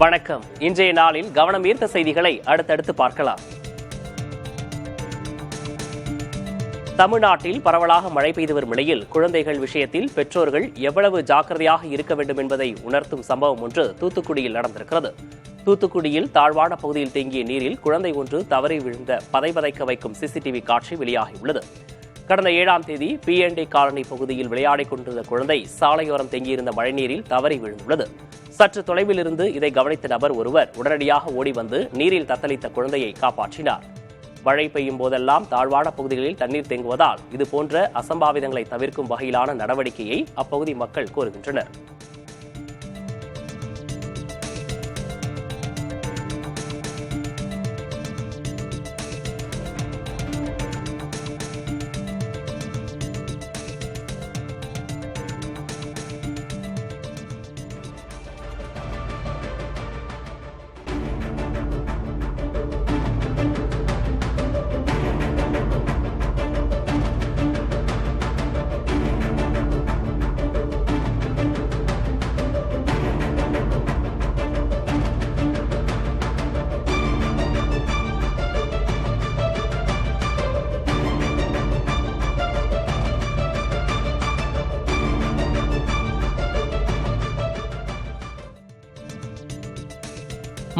வணக்கம். இன்றைய நாளில் கவனம் ஈர்த்த செய்திகளை அடுத்தடுத்து பார்க்கலாம். தமிழ்நாட்டில் பரவலாக மழை பெய்து வரும் நிலையில் குழந்தைகள் விஷயத்தில் பெற்றோர்கள் எவ்வளவு ஜாக்கிரதையாக இருக்க வேண்டும் என்பதை உணர்த்தும் சம்பவம் ஒன்று தூத்துக்குடியில் நடந்திருக்கிறது. தூத்துக்குடியில் தாழ்வான பகுதியில் தேங்கிய நீரில் குழந்தை ஒன்று தவறி விழுந்த பதைபதைக்க வைக்கும் சிசிடிவி காட்சி வெளியாகியுள்ளது. கடந்த 7ஆம் தேதி P&A காலனி பகுதியில் விளையாடிக் கொண்டிருந்த குழந்தை சாலையோரம் தேங்கியிருந்த மழைநீரில் தவறி விழுந்துள்ளது. சற்று தொலைவில் இருந்து இதை கவனித்த நபர் ஒருவர் உடனடியாக ஓடி வந்து நீரில் தத்தளித்த குழந்தையை காப்பாற்றினார். மழை பெய்யும் போதெல்லாம் தாழ்வான பகுதிகளில் தண்ணீர் தேங்குவதால் இதுபோன்ற அசம்பாவிதங்களை தவிர்க்கும் வகையிலான நடவடிக்கையை அப்பகுதி மக்கள் கோருகின்றனர்.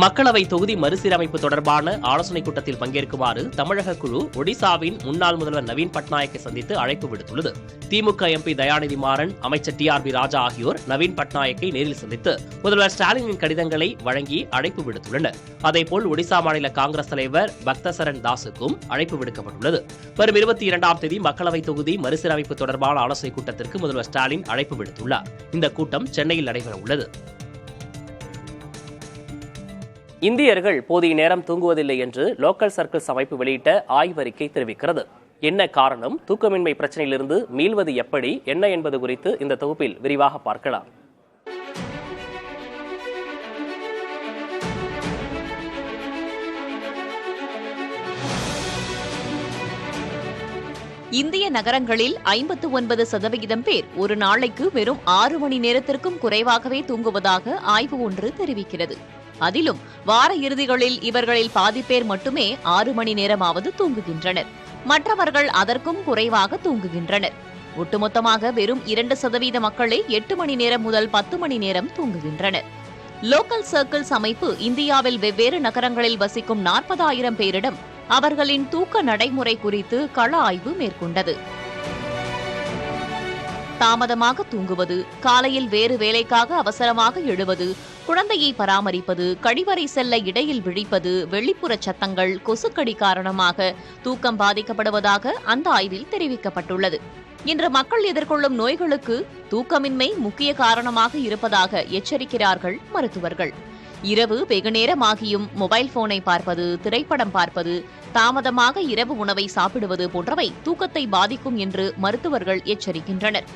மக்களவை தொகுதி மறுசீரமைப்பு தொடர்பான ஆலோசனைக் கூட்டத்தில் பங்கேற்குமாறு தமிழக குழு ஒடிசாவின் முன்னாள் முதல்வர் நவீன் பட்நாயக்கை சந்தித்து அழைப்பு விடுத்துள்ளது. திமுக MP தயாநிதி மாறன், அமைச்சர் TRB ராஜா ஆகியோர் நவீன் பட்நாயக்கை நேரில் சந்தித்து முதல்வர் ஸ்டாலினின் கடிதங்களை வழங்கி அழைப்பு விடுத்துள்ளனர். அதேபோல் ஒடிசா மாநில காங்கிரஸ் தலைவர் பக்தசரன் தாஸுக்கும் அழைப்பு விடுக்கப்பட்டுள்ளது. வரும் 22ஆம் தேதி மக்களவை தொகுதி மறுசீரமைப்பு தொடர்பான ஆலோசனைக் கூட்டத்திற்கு முதல்வர் ஸ்டாலின் அழைப்பு விடுத்துள்ளார். இந்த கூட்டம் சென்னையில் நடைபெற உள்ளது. இந்தியர்கள் போதிய நேரம் தூங்குவதில்லை என்று லோக்கல் சர்க்கிள்ஸ் அமைப்பு வெளியிட்ட ஆய்வறிக்கை தெரிவிக்கிறது. என்ன காரணம், தூக்கமின்மை பிரச்சனையிலிருந்து மீள்வது எப்படி, என்ன என்பது குறித்து இந்த தொகுப்பில் விரிவாக பார்க்கலாம். இந்திய நகரங்களில் 59% பேர் ஒரு நாளைக்கு வெறும் 6 மணி நேரத்திற்கும் குறைவாகவே தூங்குவதாக ஆய்வு ஒன்று தெரிவிக்கிறது. அதிலும் வார இறுதிகளில் இவர்களில் பாதி பேர் மட்டுமே 6 மணி நேரமாவது தூங்குகின்றனர். மற்றவர்கள் அதற்கும் குறைவாக தூங்குகின்றனர். ஒட்டுமொத்தமாக வெறும் 2% மக்களே 8 மணி நேரம் முதல் 10 மணி நேரம் தூங்குகின்றனர். லோக்கல் சர்க்கிள்ஸ் அமைப்பு இந்தியாவில் வெவ்வேறு நகரங்களில் வசிக்கும் 40,000 பேரிடம் அவர்களின் தூக்க நடைமுறை குறித்து கள ஆய்வு மேற்கொண்டது. தாமதமாக தூங்குவது, காலையில் வேறு வேலைக்காக அவசரமாக எழுவது, குழந்தையை பராமரிப்பது, கழிவறை செல்ல இடையில் விழிப்பது, வெளிப்புற சத்தங்கள், கொசுக்கடி காரணமாக தூக்கம் பாதிக்கப்படுவதாக அந்த ஆய்வில் தெரிவிக்கப்பட்டுள்ளது. இன்று மக்கள் எதிர்கொள்ளும் நோய்களுக்கு தூக்கமின்மை முக்கிய காரணமாக இருப்பதாக எச்சரிக்கிறார்கள் மருத்துவர்கள். இரவு வெகுநேரமாகியும் மொபைல் போனை பார்ப்பது, திரைப்படம் பார்ப்பது, தாமதமாக இரவு உணவை சாப்பிடுவது போன்றவை தூக்கத்தை பாதிக்கும் என்று மருத்துவர்கள் எச்சரிக்கின்றனர்.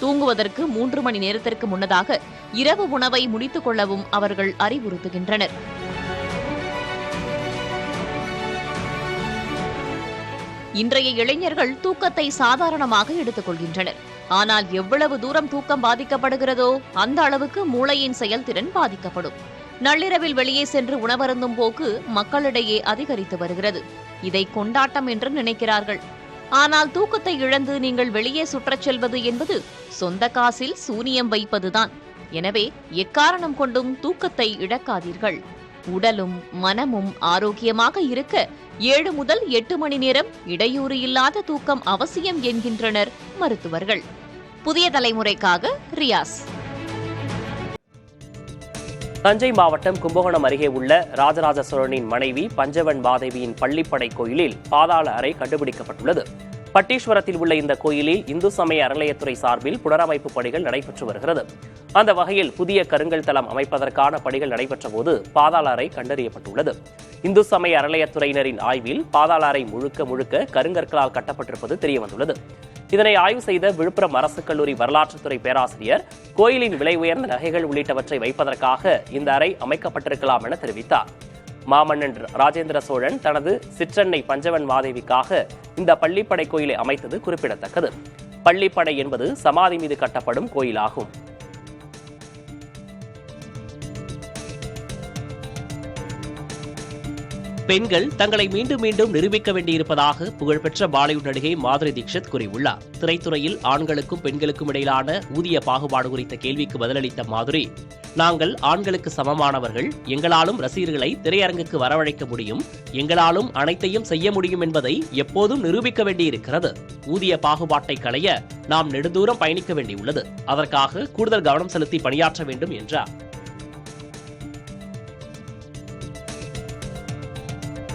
தூங்குவதற்கு 3 மணி நேரத்திற்கு முன்னதாக இரவு உணவை முடித்துக் கொள்ளவும் அவர்கள் அறிவுறுத்துகின்றனர். இன்றைய இளைஞர்கள் தூக்கத்தை சாதாரணமாக எடுத்துக் கொள்கின்றனர். ஆனால் எவ்வளவு தூரம் தூக்கம் பாதிக்கப்படுகிறதோ அந்த அளவுக்கு மூளையின் செயல்திறன் பாதிக்கப்படும். நள்ளிரவில் வெளியே சென்று உணவருந்தும் போக்கு மக்களிடையே அதிகரித்து வருகிறது. இதை கொண்டாட்டம் என்று நினைக்கிறார்கள். ஆனால் தூக்கத்தை இழந்து நீங்கள் வெளியே சுற்றச் செல்வது என்பது சொந்த காசில் சூனியம் வைப்பதுதான். எனவே எக்காரணம் கொண்டும் தூக்கத்தை இழக்காதீர்கள். உடலும் மனமும் ஆரோக்கியமாக இருக்க 7 முதல் 8 மணி நேரம் இடையூறு இல்லாத தூக்கம் அவசியம் என்கின்றனர் மருத்துவர்கள். புதிய தலைமுறைக்காக ரியாஸ். தஞ்சை மாவட்டம் கும்பகோணம் அருகே உள்ள ராஜராஜ சோழனின் மனைவி பஞ்சவன் மாதேவியின் பள்ளிப்படை கோயிலில் பாதாள அறை கண்டுபிடிக்கப்பட்டுள்ளது. பட்டீஸ்வரத்தில் உள்ள இந்த கோயிலில் இந்து சமய அறநிலையத்துறை சார்பில் புனரமைப்பு பணிகள் நடைபெற்று வருகிறது. அந்த வகையில் புதிய கருங்கல் தளம் அமைப்பதற்கான பணிகள் நடைபெற்ற போது பாதாள அறை கண்டறியப்பட்டுள்ளது. இந்து சமய அறநிலையத்துறையினரின் ஆய்வில் பாதாள அறை முழுக்க கருங்கற்களால் கட்டப்பட்டிருப்பது தெரியவந்துள்ளது. இதனை ஆய்வு செய்த விழுப்புரம் அரசு கல்லூரி வரலாற்றுத்துறை பேராசிரியர் கோயிலின் விலை உயர்ந்த நகைகள் உள்ளிட்டவற்றை வைப்பதற்காக இந்த அறை அமைக்கப்பட்டிருக்கலாம் என தெரிவித்தார். மாமன்னன் ராஜேந்திர சோழன் தனது சிற்றன்னை பஞ்சவன் மாதேவிக்காக இந்த பள்ளிப்படை கோயிலை அமைத்தது குறிப்பிடத்தக்கது. பள்ளிப்படை என்பது சமாதி மீது கட்டப்படும் கோயிலாகும். பெண்கள் தங்களை மீண்டும் மீண்டும் நிரூபிக்க வேண்டியிருப்பதாக புகழ்பெற்ற பாலிவுட் நடிகை மாதுரி தீக்ஷித் கூறியுள்ளார். திரைத்துறையில் ஆண்களுக்கும் பெண்களுக்கும் இடையிலான ஊதிய பாகுபாடு குறித்த கேள்விக்கு பதிலளித்த மாதுரி, நாங்கள் ஆண்களுக்கு சமமானவர்கள், எங்களாலும் ரசிகர்களை திரையரங்குக்கு வரவழைக்க முடியும், எங்களாலும் அனைத்தையும் செய்ய முடியும் என்பதை எப்போதும் நிரூபிக்க வேண்டியிருக்கிறது. ஊதிய பாகுபாட்டை களைய நாம் நெடுந்தூரம் பயணிக்க வேண்டியுள்ளது. அதற்காக கூடுதல் கவனம் செலுத்தி பணியாற்ற வேண்டும் என்றார்.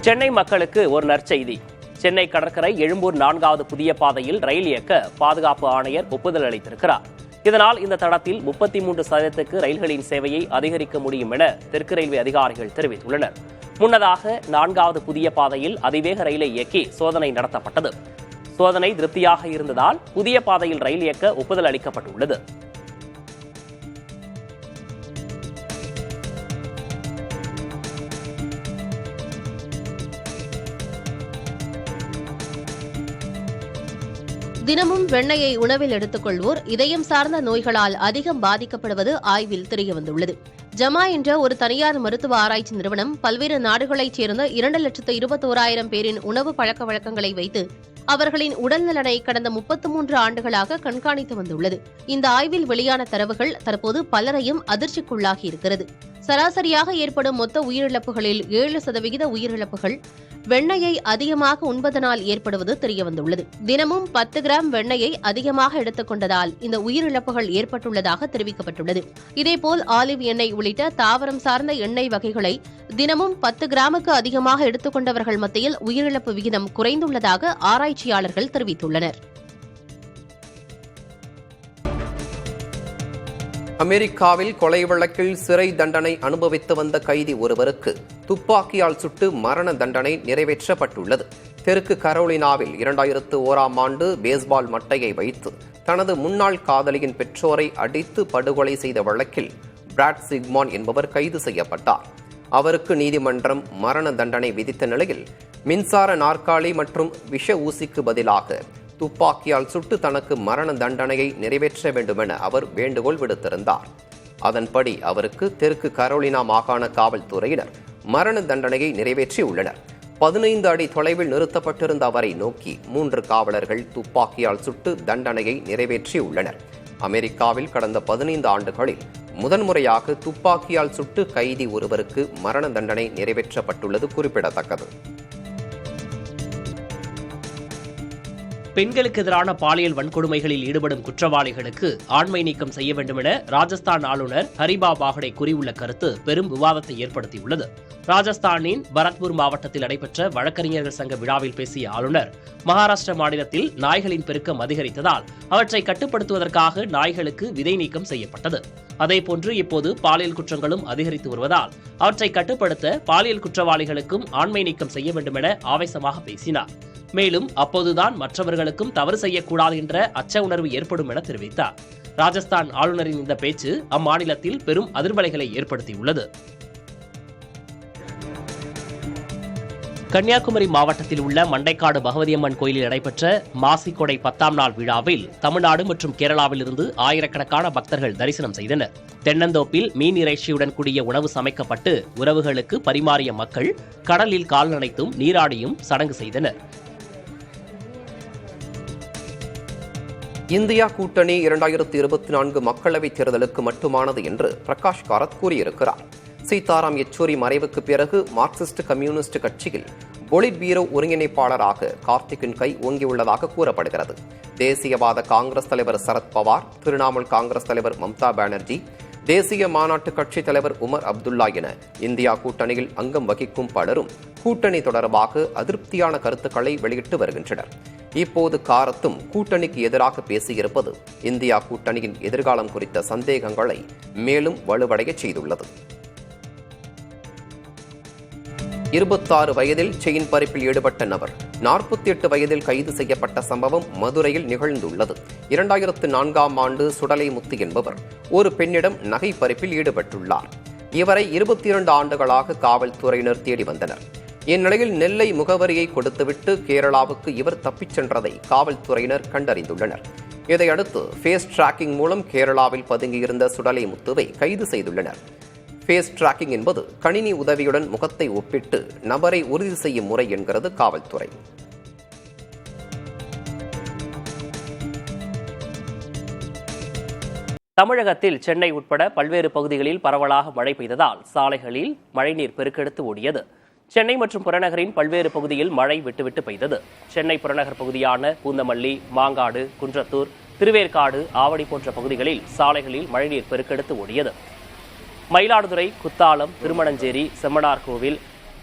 சென்னை மக்களுக்கு ஒரு நற்செய்தி. சென்னை கடற்கரை எழும்பூர் 4வது புதிய பாதையில் ரயில் இயக்க பாதுகாப்பு ஆணையர் ஒப்புதல் அளித்திருக்கிறார். இதனால் இந்த தடத்தில் 33% ரயில்களின் சேவையை அதிகரிக்க முடியும் என தெற்கு ரயில்வே அதிகாரிகள் தெரிவித்துள்ளனர். முன்னதாக 4வது புதிய பாதையில் அதிவேக ரயிலை இயக்கி சோதனை நடத்தப்பட்டது. சோதனை திருப்தியாக இருந்ததால் புதிய பாதையில் ரயில் இயக்க ஒப்புதல் அளிக்கப்பட்டுள்ளது. தினமும் வெண்ணெயை உணவில் எடுத்துக்கொள்வோர் இதயம் சார்ந்த நோய்களால் அதிகம் பாதிக்கப்படுவது ஆய்வில் தெரியவந்துள்ளது. ஜமா என்ற ஒரு தனியார் மருத்துவ ஆராய்ச்சி நிறுவனம் பல்வேறு நாடுகளைச் சேர்ந்த 2,21,000 பேரின் உணவு பழக்க வழக்கங்களை வைத்து அவர்களின் உடல்நலனை கடந்த 33 ஆண்டுகளாக கண்காணித்து வந்துள்ளது. இந்த ஆய்வில் வெளியான தரவுகள் தற்போது பலரையும் அதிர்ச்சிக்குள்ளாகி இருக்கிறது. சராசரியாக ஏற்படும் மொத்த உயிரிழப்புகளில் 7% உயிரிழப்புகள் வெண்ணெயை அதிகமாக உண்பதனால் ஏற்படுவது தெரியவந்துள்ளது. தினமும் 10 கிராம் வெண்ணெயை அதிகமாக எடுத்துக் கொண்டதால் இந்த உயிரிழப்புகள் ஏற்பட்டுள்ளதாக தெரிவிக்கப்பட்டுள்ளது. இதேபோல் ஆலிவ் எண்ணெய் உள்ளிட்ட தாவரம் சார்ந்த எண்ணெய் வகைகளை தினமும் 10 கிராமுக்கு அதிகமாக எடுத்துக் கொண்டவர்கள் மத்தியில் உயிரிழப்பு விகிதம் குறைந்துள்ளதாக ஆராய்ச்சியாளர்கள் தெரிவித்துள்ளனர். அமெரிக்காவில் கொலை வழக்கில் சிறை தண்டனை அனுபவித்து வந்த கைதி ஒருவருக்கு துப்பாக்கியால் சுட்டு மரண தண்டனை நிறைவேற்றப்பட்டுள்ளது. தெற்கு கரோலினாவில் 2001ஆம் ஆண்டு பேஸ்பால் மட்டையை வைத்து தனது முன்னாள் காதலியின் பெற்றோரை அடித்து படுகொலை செய்த வழக்கில் பிராட் சிக்மான் என்பவர் கைது செய்யப்பட்டார். அவருக்கு நீதிமன்றம் மரண தண்டனை விதித்த நிலையில் மின்சார நாற்காலி மற்றும் விஷ ஊசிக்கு பதிலாக துப்பாக்கியால் சுட்டு தனக்கு மரண தண்டனையை நிறைவேற்ற வேண்டுமென அவர் வேண்டுகோள் விடுத்திருந்தார். அதன்படி அவருக்கு தெற்கு கரோலினா மாகாண காவல்துறையினர் மரண தண்டனையை நிறைவேற்றியுள்ளனர். 15 அடி தொலைவில் நிறுத்தப்பட்டிருந்த அவரை நோக்கி 3 காவலர்கள் துப்பாக்கியால் சுட்டு தண்டனையை நிறைவேற்றியுள்ளனர். அமெரிக்காவில் கடந்த 15 ஆண்டுகளில் முதன்முறையாக துப்பாக்கியால் சுட்டு கைதி ஒருவருக்கு மரண தண்டனை நிறைவேற்றப்பட்டுள்ளது குறிப்பிடத்தக்கது. பெண்களுக்கு எதிரான பாலியல் வன்கொடுமைகளில் ஈடுபடும் குற்றவாளிகளுக்கு ஆண்மை நீக்கம் செய்ய வேண்டும் என ராஜஸ்தான் ஆளுநர் ஹரிபா பாகடே கூறியுள்ள கருத்து பெரும் விவாதத்தை ஏற்படுத்தியுள்ளது. ராஜஸ்தானின் பரத்பூர் மாவட்டத்தில் நடைபெற்ற வழக்கறிஞர்கள் சங்க விழாவில் பேசிய ஆளுநர், மகாராஷ்டிர மாநிலத்தில் நாய்களின் பெருக்கம் அதிகரித்ததால் அவற்றை கட்டுப்படுத்துவதற்காக நாய்களுக்கு விதை நீக்கம் செய்யப்பட்டது. அதேபோன்று இப்போது பாலியல் குற்றங்களும் அதிகரித்து வருவதால் அவற்றை கட்டுப்படுத்த பாலியல் குற்றவாளிகளுக்கும் ஆண்மை நீக்கம் செய்ய வேண்டும் என ஆவேசமாக பேசினார். மேலும் அப்போதுதான் மற்றவர்களுக்கும் தவறு செய்யக்கூடாது என்ற அச்ச உணர்வு ஏற்படும் என தெரிவித்தார். ராஜஸ்தான் ஆளுநரின் இந்த பேச்சு அம்மாநிலத்தில் பெரும் அதிர்வலைகளை ஏற்படுத்தியுள்ளது. கன்னியாகுமரி மாவட்டத்தில் உள்ள மண்டைக்காடு பகவதியம்மன் கோயிலில் நடைபெற்ற மாசிக்கொடை 10ஆம் நாள் விழாவில் தமிழ்நாடு மற்றும் கேரளாவில் இருந்து ஆயிரக்கணக்கான பக்தர்கள் தரிசனம் செய்தனர். தென்னந்தோப்பில் மீன் இறைச்சியுடன் கூடிய உணவு சமைக்கப்பட்டு உறவுகளுக்கு பரிமாறிய மக்கள் கடலில் கால் நனைத்தும் நீராடியும் சடங்கு செய்தனர். இந்தியா கூட்டணி 2024 மக்களவைத் தேர்தலுக்கு மட்டுமானது என்று பிரகாஷ் காரத் கூறியிருக்கிறார். சீதாராம் யெச்சூரி மறைவுக்கு பிறகு மார்க்சிஸ்ட் கம்யூனிஸ்ட் கட்சியில் பொலிட் பீரோ ஒருங்கிணைப்பாளராக கார்த்திக்கின் கை ஓங்கியுள்ளதாக கூறப்படுகிறது. தேசியவாத காங்கிரஸ் தலைவர் சரத்பவார், திரிணாமுல் காங்கிரஸ் தலைவர் மம்தா பானர்ஜி, தேசிய மாநாட்டு கட்சி தலைவர் உமர் அப்துல்லா என இந்தியா கூட்டணியில் அங்கம் வகிக்கும் பலரும் கூட்டணி தொடர்பாக அதிருப்தியான கருத்துக்களை வெளியிட்டு வருகின்றனர். இப்போது காரத்தும் கூட்டணிக்கு எதிராக பேசியிருப்பது இந்தியா கூட்டணியின் எதிர்காலம் குறித்த சந்தேகங்களை மேலும் வலுவடைய செய்துள்ளது. 26 வயதில் செயின் பறிப்பில் ஈடுபட்ட நபர் 48 வயதில் கைது செய்யப்பட்ட சம்பவம் மதுரையில் நிகழ்ந்துள்ளது. 2004ஆம் ஆண்டு சுடலைமுத்து என்பவர் ஒரு பெண்ணிடம் நகை பறிப்பில் ஈடுபட்டுள்ளார். இவரை 22 ஆண்டுகளாக காவல்துறையினர் தேடி வந்தனர். இந்நிலையில் நெல்லை முகவரியை கொடுத்துவிட்டு கேரளாவுக்கு இவர் தப்பிச் சென்றதை காவல்துறையினர் கண்டறிந்துள்ளனர். இதையடுத்து ஃபேஸ் டிராக்கிங் மூலம் கேரளாவில் பதுங்கியிருந்த சுடலைமுத்துவை கைது செய்துள்ளனர். ஃபேஸ் டிராக்கிங் என்பது கணினி உதவியுடன் முகத்தை ஒப்பிட்டு நபரை உறுதி செய்யும் முறை என்கிறது காவல்துறை. தமிழகத்தில் சென்னை உட்பட பல்வேறு பகுதிகளில் பரவலாக மழை பெய்ததால் சாலைகளில் மழைநீர் பெருக்கெடுத்து ஓடியது. சென்னை மற்றும் புறநகரின் பல்வேறு பகுதியில் மழை விட்டுவிட்டு பெய்தது. சென்னை புறநகர் பகுதியான பூந்தமல்லி, மாங்காடு, குன்றத்தூர், திருவேற்காடு, ஆவடி போன்ற பகுதிகளில் சாலைகளில் மழைநீர் பெருக்கெடுத்து ஓடியது. மயிலாடுதுறை, குத்தாலம், திருமணஞ்சேரி, செம்மனார்கோவில்,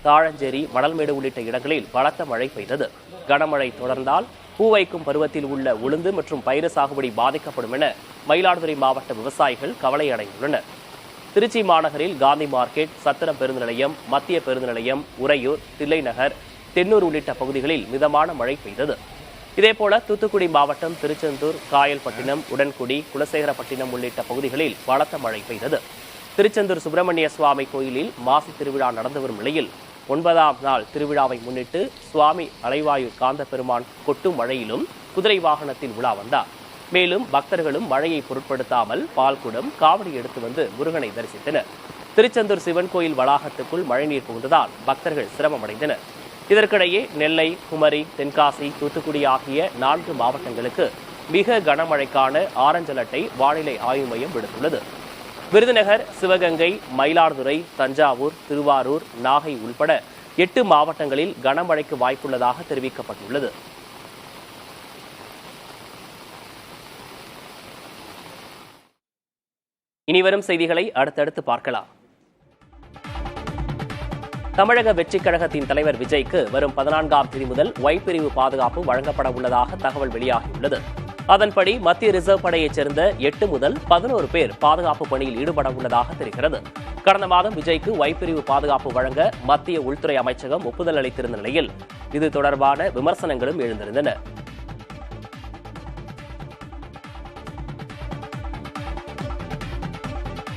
தாழஞ்சேரி, மணல்மேடு உள்ளிட்ட இடங்களில் பலத்த மழை பெய்தது. கனமழை தொடர்ந்தால் பூ வைக்கும் பருவத்தில் உள்ள உளுந்து மற்றும் பயிறு சாகுபடி பாதிக்கப்படும் என மயிலாடுதுறை மாவட்ட விவசாயிகள் கவலை அடைந்துள்ளனர். திருச்சி மாநகரில் காந்தி மார்க்கெட், சத்திரம் பேருந்து நிலையம், மத்திய பேருந்து நிலையம், உறையூர், தில்லைநகர், தென்னூர் உள்ளிட்ட பகுதிகளில் மிதமான மழை பெய்தது. இதேபோல தூத்துக்குடி மாவட்டம் திருச்செந்தூர், காயல்பட்டினம், உடன்குடி, குலசேகரப்பட்டினம் உள்ளிட்ட பகுதிகளில் பலத்த மழை பெய்தது. திருச்செந்தூர் சுப்பிரமணிய சுவாமி கோயிலில் மாசி திருவிழா நடந்து வரும் நிலையில் 9ஆம் நாள் திருவிழாவை முன்னிட்டு சுவாமி அலைவாயு காந்த பெருமான் கொட்டும் மழையிலும் குதிரை வாகனத்தில் உலா வந்தார். மேலும் பக்தர்களும் மழையை பொருட்படுத்தாமல் பால்குடம், காவடி எடுத்து வந்து முருகனை தரிசித்தனர். திருச்செந்தூர் சிவன் கோயில் வளாகத்துக்குள் மழைநீர் புகுந்ததால் பக்தர்கள் சிரமமடைந்தனர். இதற்கிடையே நெல்லை, குமரி, தென்காசி, தூத்துக்குடி ஆகிய 4 மாவட்டங்களுக்கு மிக கனமழைக்கான ஆரஞ்சு அலர்ட்டை வானிலை ஆய்வு மையம் விடுத்துள்ளது. விருதுநகர், சிவகங்கை, மயிலாடுதுறை, தஞ்சாவூர், திருவாரூர், நாகை உள்பட 8 மாவட்டங்களில் கனமழைக்கு வாய்ப்புள்ளதாக தெரிவிக்கப்பட்டுள்ளது. இனிவரும் செய்திகளை அடுத்தடுத்து பார்க்கலாம். தமிழக வெற்றிக் கழகத்தின் தலைவர் விஜய்க்கு வரும் 14ஆம் தேதி முதல் ஒய் பிரிவு பாதுகாப்பு வழங்கப்பட உள்ளதாக தகவல் வெளியாகியுள்ளது. அதன்படி மத்திய ரிசர்வ் படையைச் சேர்ந்த 8 முதல் 11 பேர் பாதுகாப்பு பணியில் ஈடுபட உள்ளதாக தெரிகிறது. கடந்த மாதம் விஜய்க்கு ஒய் பிரிவு பாதுகாப்பு வழங்க மத்திய உள்துறை அமைச்சகம் ஒப்புதல் அளித்திருந்த நிலையில் இது தொடர்பான விமர்சனங்களும் எழுந்திருந்தன.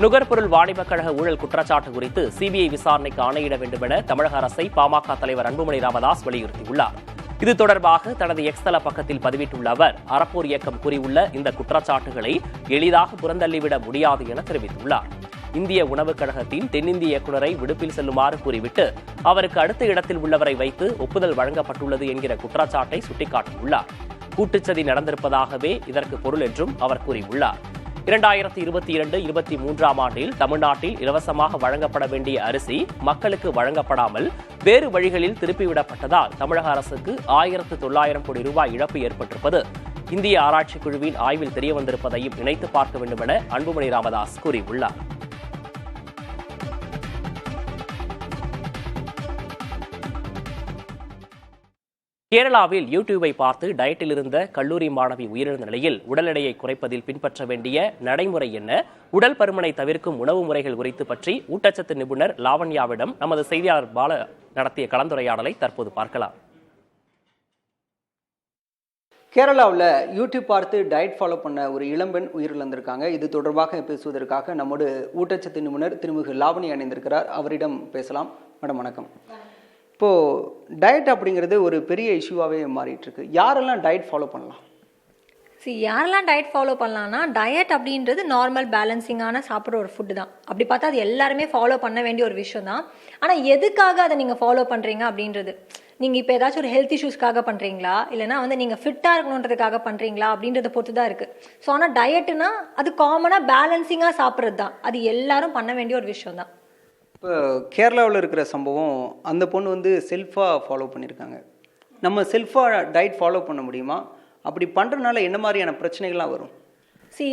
நுகர்பொருள் வாணிபக் கழக ஊழல் குற்றச்சாட்டு குறித்து சிபிஐ விசாரணைக்கு ஆணையிட வேண்டும் என தமிழக அரசை பாமக தலைவர் அன்புமணி ராமதாஸ் வலியுறுத்தியுள்ளார். இது தொடர்பாக தனது எக்ஸ் தள பக்கத்தில் பதிவிட்டுள்ள அவர், அறப்போர் இயக்கம் கூறியுள்ள இந்த குற்றச்சாட்டுகளை எளிதாக புறந்தள்ளிவிட முடியாது என தெரிவித்துள்ளார். இந்திய உணவுக் கழகத்தின் தென்னிந்திய இயக்குநரை விடுப்பில் செல்லுமாறு கூறிவிட்டு அவருக்கு அடுத்த இடத்தில் உள்ளவரை வைத்து ஒப்புதல் வழங்கப்பட்டுள்ளது என்கிற குற்றச்சாட்டை சுட்டிக்காட்டியுள்ளார். கூட்டுச்சதி நடந்திருப்பதாகவே இதற்கு பொருள் என்றும் அவர் கூறியுள்ளார். 2022-23ஆம் ஆண்டில் தமிழ்நாட்டில் இலவசமாக வழங்கப்பட வேண்டிய அரிசி மக்களுக்கு வழங்கப்படாமல் வேறு வழிகளில் திருப்பிவிடப்பட்டதால் தமிழக அரசுக்கு 1900 கோடி ரூபாய் இழப்பு ஏற்பட்டிருப்பது இந்திய ஆராய்ச்சி குழுவின் ஆய்வில் தெரியவந்திருப்பதையும் இணைத்து பார்க்க வேண்டும் என அன்புமணி ராமதாஸ் கூறியுள்ளார். கேரளாவில் யூடியூபை பார்த்து டயட்டில் இருந்த கல்லூரி மாணவி உயிரிழந்த நிலையில் உடல் எடையை குறைப்பதில் பின்பற்ற வேண்டிய நடைமுறை என்ன, உடல் பருமனை தவிர்க்கும் உணவு முறைகள் குறித்து பற்றி ஊட்டச்சத்து நிபுணர் லாவண்யாவிடம் நமது செய்தியாளர் பால நடத்திய கலந்துரையாடலை தற்போது பார்க்கலாம். கேரளாவில் யூடியூப் பார்த்து டயட் ஃபாலோ பண்ண ஒரு இளம்பெண் உயிரிழந்திருக்காங்க. இது தொடர்பாக பேசுவதற்காக நம்மோடு ஊட்டச்சத்து நிபுணர் திருமிகு லாவணி அணிந்திருக்கிறார். அவரிடம் பேசலாம். மேடம் வணக்கம். இப்போது டயட் அப்படிங்கிறது ஒரு பெரிய இஷ்யூவாகவே மாறிட்டுருக்கு. யாரெல்லாம் டயட் ஃபாலோ பண்ணலாம்? யாரெல்லாம் டயட் ஃபாலோ பண்ணலான்னா, டயட் அப்படின்றது நார்மல் பேலன்சிங்கான சாப்பிட்ற ஒரு ஃபுட்டு தான். அப்படி பார்த்தா அது எல்லாருமே ஃபாலோ பண்ண வேண்டிய ஒரு விஷயம் தான். ஆனால் எதுக்காக அதை நீங்கள் ஃபாலோ பண்ணுறீங்க அப்படின்றது, நீங்கள் இப்போ ஏதாச்சும் ஒரு ஹெல்த் இஷ்யூஸ்க்காக பண்ணுறீங்களா, இல்லைனா நீங்கள் ஃபிட்டாக இருக்கணுன்றதுக்காக பண்ணுறீங்களா அப்படின்றத பொறுத்து தான் இருக்குது. ஸோ ஆனால் டயட்டுனா அது காமனாக பேலன்சிங்காக சாப்பிட்றது தான். அது எல்லாரும் பண்ண வேண்டிய ஒரு விஷயம் தான். இப்போ கேரளாவில் இருக்கிற சம்பவம், அந்த பொண்ணு செல்ஃபாக ஃபாலோ பண்ணியிருக்காங்க. நம்ம செல்ஃபாக டயட் ஃபாலோ பண்ண முடியுமா? அப்படி பண்ணுறதுனால என்ன மாதிரியான பிரச்சனைகள்லாம் வரும்?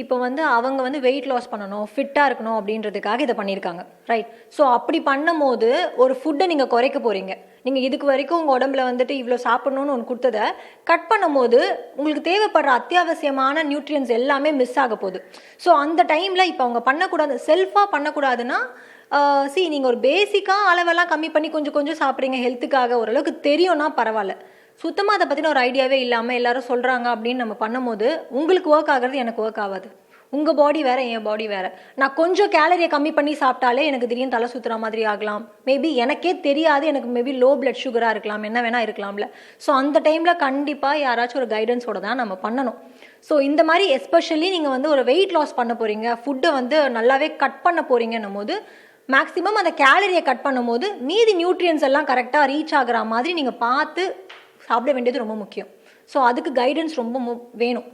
இப்போ அவங்க வெயிட் லாஸ் பண்ணணும், ஃபிட்டாக இருக்கணும் அப்படின்றதுக்காக இதை பண்ணியிருக்காங்க, ரைட்? ஸோ அப்படி பண்ணும் போது ஒரு ஃபுட்டை நீங்கள் குறைக்க போகிறீங்க. நீங்கள் இதுக்கு வரைக்கும் உங்கள் உடம்புல இவ்வளோ சாப்பிடணும்னு ஒன்று கொடுத்ததை கட் பண்ணும் போது உங்களுக்கு தேவைப்படுற அத்தியாவசியமான நியூட்ரியன்ஸ் எல்லாமே மிஸ் ஆக போகுது. ஸோ அந்த டைமில் இப்போ அவங்க பண்ணக்கூடாது, செல்ஃபாக பண்ணக்கூடாதுன்னா, நீங்கள் ஒரு பேசிக்காக அளவெல்லாம் கம்மி பண்ணி கொஞ்சம் கொஞ்சம் சாப்பிட்றீங்க, ஹெல்த்துக்காக ஓரளவுக்கு தெரியும்னா பரவாயில்ல. சுத்தமாக அதை பற்றின ஒரு ஐடியாவே இல்லாமல் எல்லாரும் சொல்கிறாங்க அப்படின்னு நம்ம பண்ணும்போது உங்களுக்கு ஒர்க் ஆகிறது எனக்கு ஒர்க் ஆகாது. உங்கள் பாடி வேறு, என் பாடி வேறு. நான் கொஞ்சம் கேலரியை கம்மி பண்ணி சாப்பிட்டாலே எனக்கு திடீர்னு தலை சுற்றுற மாதிரி ஆகலாம். மேபி எனக்கே தெரியாது, எனக்கு மேபி லோ பிளட் சுகராக இருக்கலாம், என்ன வேணால் இருக்கலாம்ல. ஸோ அந்த டைமில் கண்டிப்பாக யாராச்சும் ஒரு கைடன்ஸோட தான் நம்ம பண்ணணும். ஸோ இந்த மாதிரி எஸ்பெஷலி நீங்கள் ஒரு வெயிட் லாஸ் பண்ண போகிறீங்க, ஃபுட்டை நல்லாவே கட் பண்ண போகிறீங்கன்னும் போது மேக்ஸிமம் அந்த கேலரியை கட் பண்ணும்போது மீதி நியூட்ரியன்ஸ் எல்லாம் கரெக்டாக ரீச் ஆகிற மாதிரி நீங்கள் பார்த்து சாப்பிட வேண்டியது ரொம்ப முக்கியம். ஸோ அதுக்கு கைடன்ஸ் ரொம்ப வேணும்.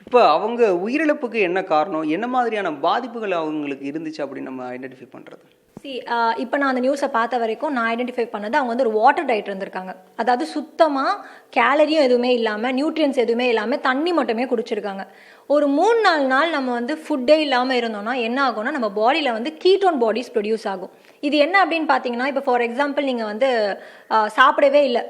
இப்போ அவங்க உயிரிழப்புக்கு என்ன காரணம், என்ன மாதிரியான பாதிப்புகள் அவங்களுக்கு இருந்துச்சு அப்படின்னு நம்ம ஐடென்டிஃபை பண்ணுறது? இப்போ நான் அந்த நியூஸை பார்த்த வரைக்கும் நான் ஐடென்டிஃபை பண்ணது அவங்க வந்து ஒரு வாட்டர் டயட் இருந்திருக்காங்க. அதாவது சுத்தமாக கேலரியும் எதுவுமே இல்லாமல் நியூட்ரியன்ஸ் எதுவுமே இல்லாமல் தண்ணி மட்டுமே குடிச்சிருக்காங்க. ஒரு 3-4 நாள் நம்ம வந்து ஃபுட்டே இல்லாமல் இருந்தோம்னா என்ன ஆகும்னா நம்ம பாடியில் வந்து கீட்டோன் பாடிஸ் ப்ரொடியூஸ் ஆகும். இது என்ன அப்படின்னு பார்த்தீங்கன்னா, இப்போ ஃபார் எக்ஸாம்பிள் நீங்கள் வந்து சாப்பிடவே இல்லை,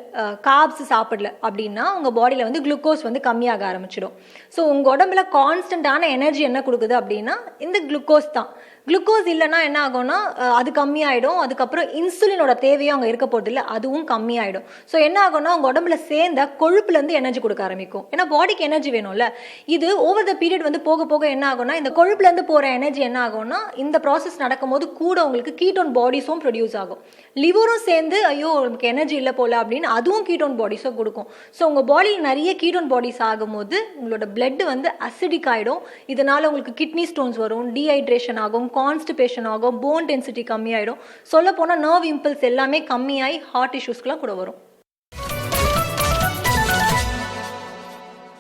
கார்ப்ஸ் சாப்பிடல அப்படின்னா உங்கள் பாடியில் வந்து குளுக்கோஸ் வந்து கம்மியாக ஆரம்பிச்சிடும். ஸோ உங்கள் உடம்புல கான்ஸ்டன்டான எனர்ஜி என்ன கொடுக்குது அப்படின்னா இந்த குளுக்கோஸ் தான். குளுக்கோஸ் இல்லைன்னா என்ன ஆகும்னா அது கம்மியாயிடும். அதுக்கப்புறம் இன்சுலினோட தேவையும் அங்கே இருக்க போகிறது இல்லை, அதுவும் கம்மியாயிடும். ஸோ என்ன ஆகும்னா உங்கள் உடம்புல சேர்ந்த கொழுப்புலேருந்து எனர்ஜி கொடுக்க ஆரம்பிக்கும். ஏன்னா பாடிக்கு எனர்ஜி வேணும்ல. இது ஓவர் த பீரியட் வந்து போக போக என்ன ஆகும்னா இந்த கொழுப்புலேருந்து போகிற எனர்ஜி என்ன ஆகும்னா இந்த ப்ராசஸ் நடக்கும்போது கூட உங்களுக்கு கீட்டோன் பாடிஸும் ப்ரொடியூஸ் ஆகும். லிவரும் சேர்ந்து ஐயோ நமக்கு எனர்ஜி இல்லை போல அப்படின்னு அதுவும் கீட்டோன் பாடிஸும் கொடுக்கும். ஸோ உங்கள் பாடியில் நிறைய கீட்டோன் பாடிஸ் ஆகும்போது உங்களோட பிளட் வந்து அசிடிக் ஆகிடும். இதனால் உங்களுக்கு கிட்னி ஸ்டோன்ஸ் வரும், டீஹைட்ரேஷன் ஆகும், கான்ஸ்டிபேஷன் ஆகும், போன் டென்சிட்டி கம்மியாயிடும். சொல்ல போனால் நர்வ் இம்பல்ஸ் எல்லாமே கம்மியாகி ஹார்ட் இஷ்யூஸ்க்குலாம் கூட வரும்.